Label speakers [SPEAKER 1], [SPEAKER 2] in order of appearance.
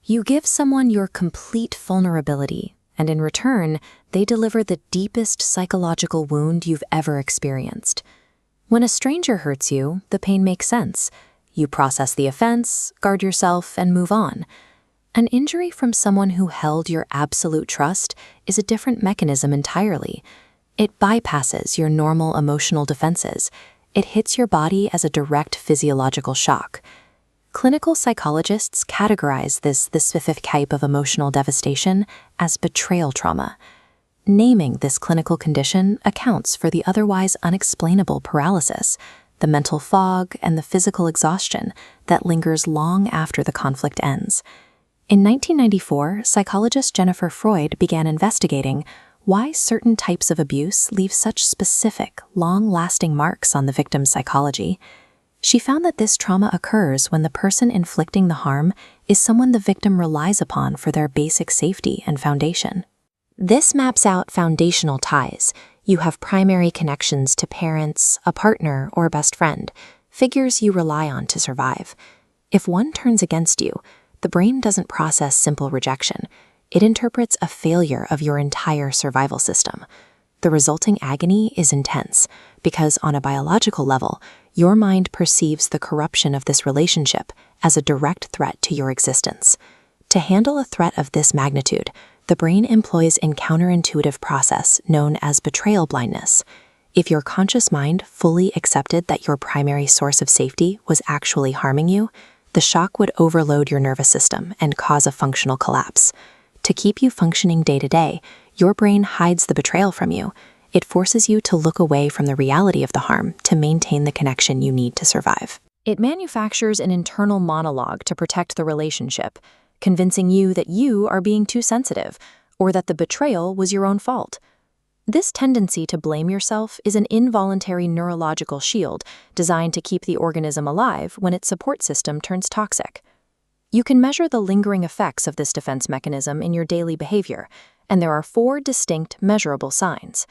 [SPEAKER 1] You give someone your complete vulnerability, and in return, they deliver the deepest psychological wound you've ever experienced. When a stranger hurts you, the pain makes sense. You process the offense, guard yourself, and move on. An injury from someone who held your absolute trust is a different mechanism entirely. It bypasses your normal emotional defenses. It hits your body as a direct physiological shock. Clinical psychologists categorize this specific type of emotional devastation as betrayal trauma. Naming this clinical condition accounts for the otherwise unexplainable paralysis, the mental fog, and the physical exhaustion that lingers long after the conflict ends. In 1994, psychologist Jennifer Freud began investigating why certain types of abuse leave such specific, long-lasting marks on the victim's psychology. She found that this trauma occurs when the person inflicting the harm is someone the victim relies upon for their basic safety and foundation. This maps out foundational ties. You have primary connections to parents, a partner, or a best friend, figures you rely on to survive. If one turns against you, the brain doesn't process simple rejection. It interprets a failure of your entire survival system. The resulting agony is intense because, on a biological level, your mind perceives the corruption of this relationship as a direct threat to your existence. To handle a threat of this magnitude, the brain employs a counterintuitive process known as betrayal blindness. If your conscious mind fully accepted that your primary source of safety was actually harming you, the shock would overload your nervous system and cause a functional collapse. To keep you functioning day to day, your brain hides the betrayal from you. It forces you to look away from the reality of the harm to maintain the connection you need to survive. It manufactures an internal monologue to protect the relationship, convincing you that you are being too sensitive or that the betrayal was your own fault. This tendency to blame yourself is an involuntary neurological shield designed to keep the organism alive when its support system turns toxic. You can measure the lingering effects of this defense mechanism in your daily behavior, and there are 4 distinct measurable signs.